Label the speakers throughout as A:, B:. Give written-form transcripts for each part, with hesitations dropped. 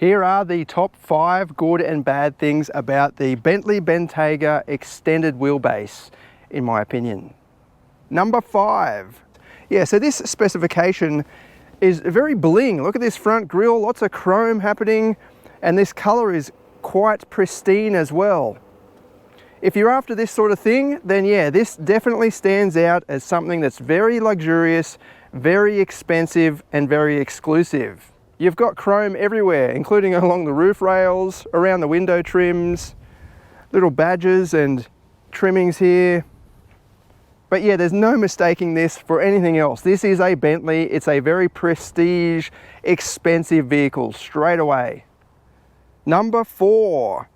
A: Here are the top 5 good and bad things about the Bentley Bentayga extended wheelbase, in my opinion. Number 5. Yeah, so this specification is very bling. Look at this front grille, lots of chrome happening, and this color is quite pristine as well. If you're after this sort of thing, then yeah, this definitely stands out as something that's very luxurious, very expensive, and very exclusive. You've got chrome everywhere, including along the roof rails, around the window trims, little badges and trimmings here. But yeah, there's no mistaking this for anything else. This is a Bentley. It's a very prestige, expensive vehicle straight away. Number 4.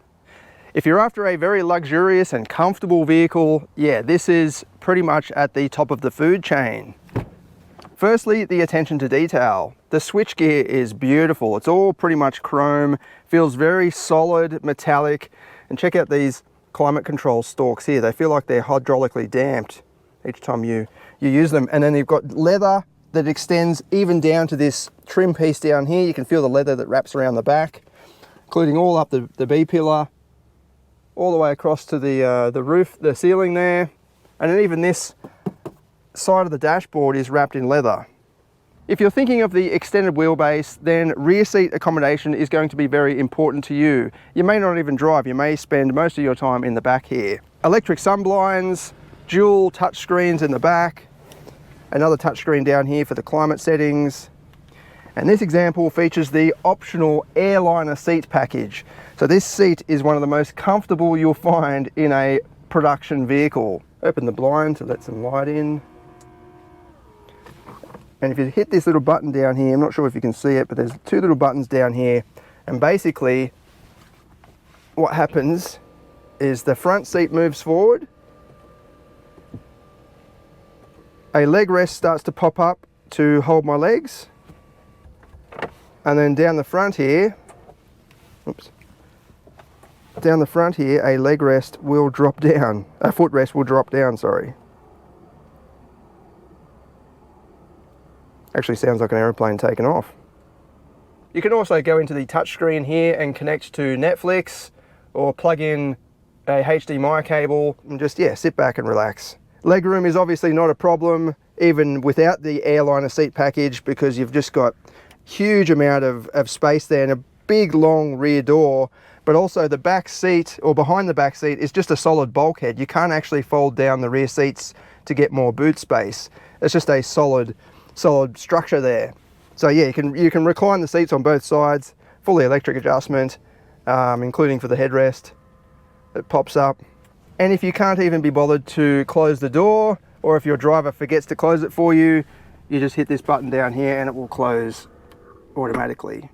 A: If you're after a very luxurious and comfortable vehicle, yeah, this is pretty much at the top of the food chain. Firstly, the attention to detail. The switchgear is beautiful. It's all pretty much chrome, feels very solid, metallic. And check out these climate control stalks here. They feel like they're hydraulically damped each time you use them. And then you've got leather that extends even down to this trim piece down here. You can feel the leather that wraps around the back, including all up the B-pillar, all the way across to the roof, the ceiling there. And then even this side of the dashboard is wrapped in leather. If you're thinking of the extended wheelbase, then rear seat accommodation is going to be very important to you. You may not even drive, you may spend most of your time in the back here. Electric sunblinds, dual touch screens in the back, another touch screen down here for the climate settings. And this example features the optional Airliner seat package. So this seat is one of the most comfortable you'll find in a production vehicle. Open the blind to let some light in. And if you hit this little button down here, I'm not sure if you can see it, but there's 2 little buttons down here. And basically what happens is the front seat moves forward. A leg rest starts to pop up to hold my legs. And then down the front here, down the front here, a leg rest will drop down. A footrest will drop down, sorry. Actually sounds like an aeroplane taking off. You can also go into the touchscreen here and connect to Netflix or plug in a HDMI cable and just, yeah, sit back and relax. Legroom is obviously not a problem even without the Airliner seat package, because you've just got huge amount of space there and a big long rear door, but also the back seat, or behind the back seat, is just a solid bulkhead. You can't actually fold down the rear seats to get more boot space. It's just a solid structure there. So yeah, you can recline the seats on both sides, fully electric adjustment, including for the headrest. It pops up. And if you can't even be bothered to close the door, or if your driver forgets to close it for you, you just hit this button down here and it will close automatically.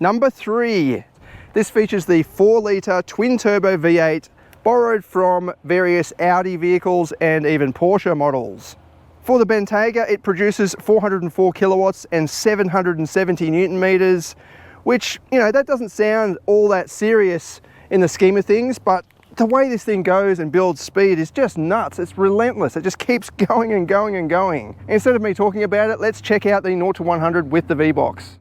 A: Number 3, this features the 4-litre twin-turbo V8, borrowed from various Audi vehicles and even Porsche models. For the Bentayga, it produces 404 kilowatts and 770 newton meters, which, you know, that doesn't sound all that serious in the scheme of things, but the way this thing goes and builds speed is just nuts. It's relentless. It just keeps going and going and going. Instead of me talking about it, let's check out the 0 to 100 with the V-Box.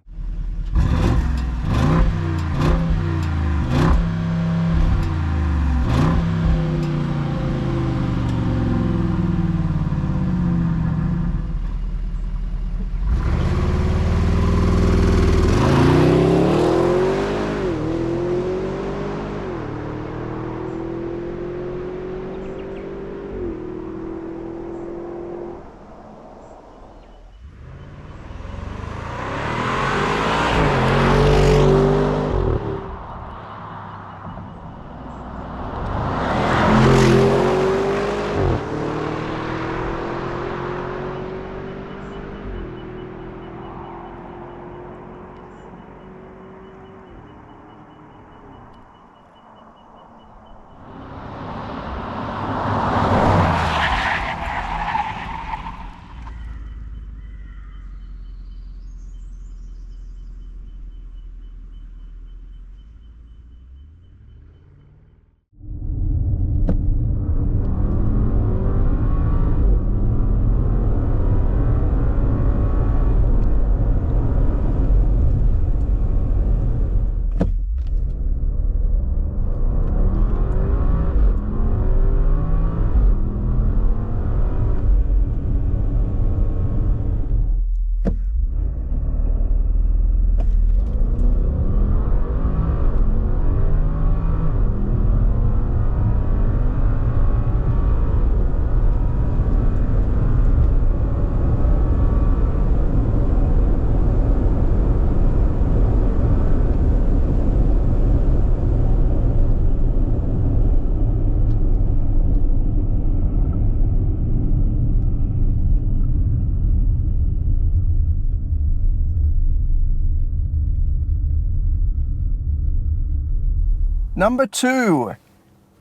A: Number 2.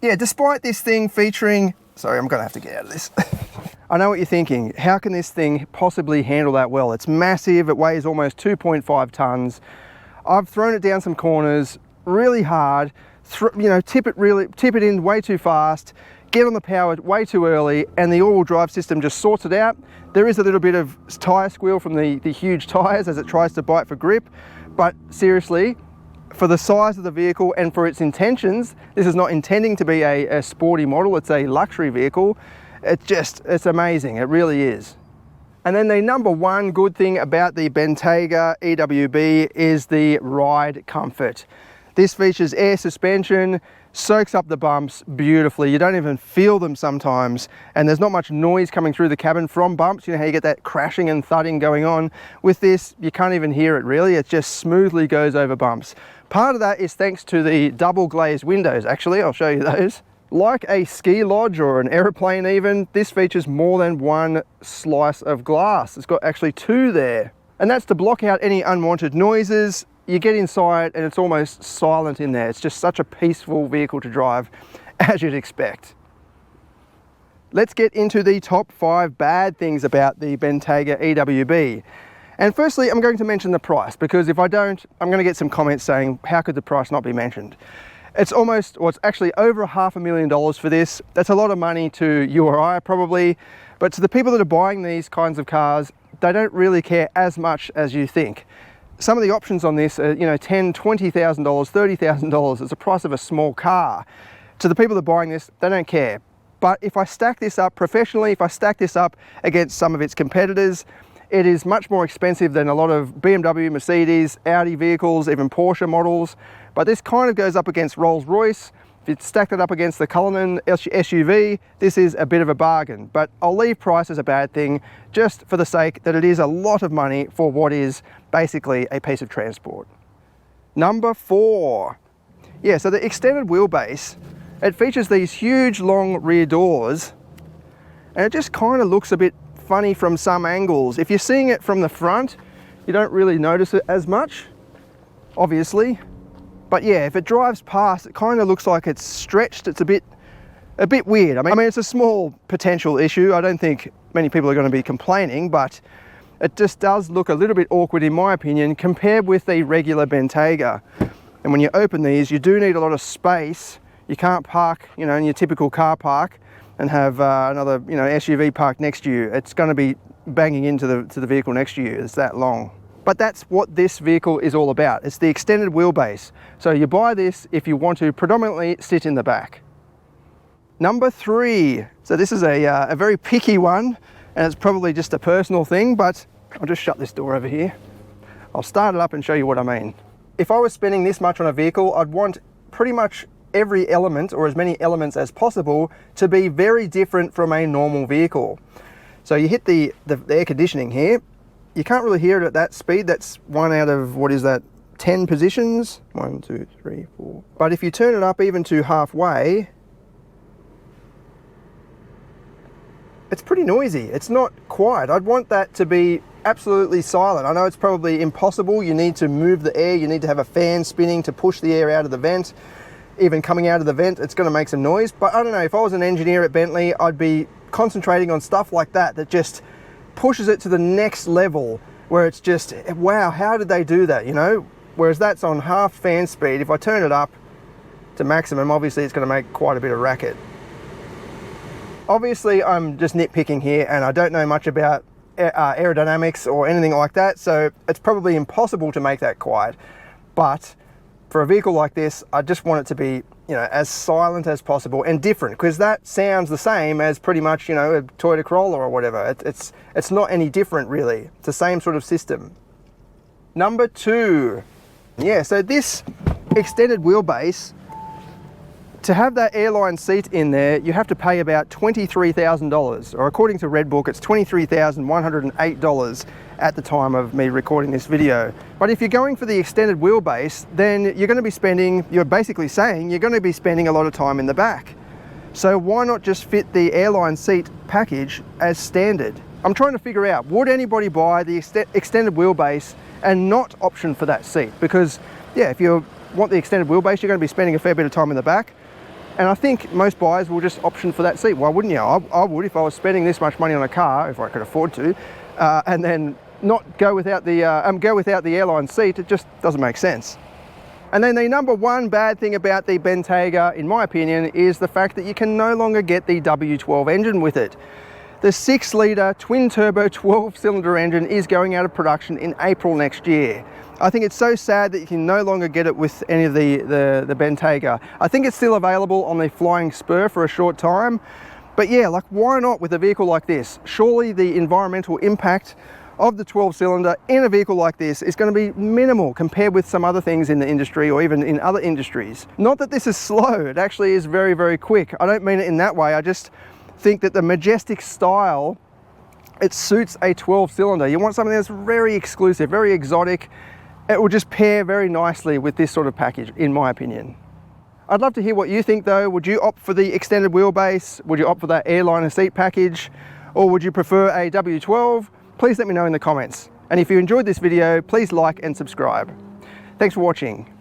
A: Yeah, despite this thing featuring... Sorry, I'm gonna have to get out of this. I know what you're thinking. How can this thing possibly handle that well? It's massive, it weighs almost 2.5 tons. I've thrown it down some corners really hard, you know, tip it in way too fast, get on the power way too early, and the all-wheel drive system just sorts it out. There is a little bit of tyre squeal from the huge tyres as it tries to bite for grip, but seriously, for the size of the vehicle and for its intentions, this is not intending to be a sporty model, it's a luxury vehicle. It's amazing, it really is. And then the number 1 good thing about the Bentayga EWB is the ride comfort. This features air suspension, soaks up the bumps beautifully. You don't even feel them sometimes, and there's not much noise coming through the cabin from bumps. You know how you get that crashing and thudding going on? With this, you can't even hear it really. It just smoothly goes over bumps. Part of that is thanks to the double glazed windows, actually. I'll show you those. Like a ski lodge or an aeroplane even, this features more than one slice of glass. It's got actually 2 there. And that's to block out any unwanted noises. You get inside and it's almost silent in there. It's just such a peaceful vehicle to drive, as you'd expect. Let's get into the top 5 bad things about the Bentayga EWB. And firstly, I'm going to mention the price, because if I don't, I'm going to get some comments saying, how could the price not be mentioned? It's actually over $500,000 for this. That's a lot of money to you or I probably, but to the people that are buying these kinds of cars, they don't really care as much as you think. Some of the options on this are, you know, $10,000, $20,000, $30,000. It's the price of a small car. To the people that are buying this, they don't care. But if I stack this up professionally, if I stack this up against some of its competitors, it is much more expensive than a lot of BMW, Mercedes, Audi vehicles, even Porsche models. But this kind of goes up against Rolls-Royce. If you stack it up against the Cullinan SUV, this is a bit of a bargain. But I'll leave price as a bad thing, just for the sake that it is a lot of money for what is basically a piece of transport. Number 4. Yeah, so the extended wheelbase, it features these huge long rear doors, and it just kind of looks a bit funny from some angles. If you're seeing it from the front, you don't really notice it as much, obviously. But yeah, if it drives past, it kind of looks like it's stretched. It's a bit weird. I mean, it's a small potential issue. I don't think many people are going to be complaining, but it just does look a little bit awkward in my opinion, compared with the regular Bentayga. And when you open these, you do need a lot of space. You can't park, you know, in your typical car park and have another, you know, SUV parked next to you. It's going to be banging into the vehicle next to you. It's that long. But that's what this vehicle is all about. It's the extended wheelbase. So you buy this if you want to predominantly sit in the back. Number 3. So this is a very picky one, and it's probably just a personal thing, but I'll just shut this door over here. I'll start it up and show you what I mean. If I was spending this much on a vehicle, I'd want pretty much every element, or as many elements as possible, to be very different from a normal vehicle. So you hit the air conditioning here. You can't really hear it at that speed. That's 1 out of, what is that, 10 positions? 1, 2, 3, 4. But if you turn it up even to halfway, it's pretty noisy. It's not quiet. I'd want that to be absolutely silent. I know it's probably impossible. You need to move the air. You need to have a fan spinning to push the air out of the vent. Even coming out of the vent, it's going to make some noise. But I don't know, if I was an engineer at Bentley, I'd be concentrating on stuff like that, that just pushes it to the next level, where it's just, wow, how did they do that, you know? Whereas that's on half fan speed. If I turn it up to maximum, obviously it's going to make quite a bit of racket. Obviously I'm just nitpicking here, and I don't know much about aerodynamics or anything like that, so it's probably impossible to make that quiet. But for a vehicle like this, I just want it to be, you know, as silent as possible and different, because that sounds the same as pretty much, you know, a Toyota Corolla or whatever. It's not any different really. It's the same sort of system. Number 2. Yeah, so this extended wheelbase, to have that airline seat in there, you have to pay about $23,000, or according to Redbook, it's $23,108 at the time of me recording this video. But if you're going for the extended wheelbase, then you're going to be spending, you're basically saying you're going to be spending a lot of time in the back. So why not just fit the airline seat package as standard? I'm trying to figure out, would anybody buy the extended wheelbase and not option for that seat? Because yeah, if you're want the extended wheelbase, you're going to be spending a fair bit of time in the back. And I think most buyers will just option for that seat. Why wouldn't you? I would if I was spending this much money on a car, if I could afford to, and then not go without the airline seat. It just doesn't make sense. And then the number one bad thing about the Bentayga, in my opinion, is the fact that you can no longer get the W12 engine with it. The 6-litre twin-turbo 12-cylinder engine is going out of production in April next year. I think it's so sad that you can no longer get it with any of the Bentayga. I think it's still available on the Flying Spur for a short time. But yeah, like, why not with a vehicle like this? Surely the environmental impact of the 12-cylinder in a vehicle like this is going to be minimal compared with some other things in the industry or even in other industries. Not that this is slow, it actually is very, very quick. I don't mean it in that way, I just think that the majestic style, it suits a 12-cylinder. You want something that's very exclusive, very exotic. It will just pair very nicely with this sort of package, in my opinion. I'd love to hear what you think though. Would you opt for the extended wheelbase? Would you opt for that Airliner seat package? Or would you prefer a W12? Please let me know in the comments. And if you enjoyed this video, please like and subscribe. Thanks for watching.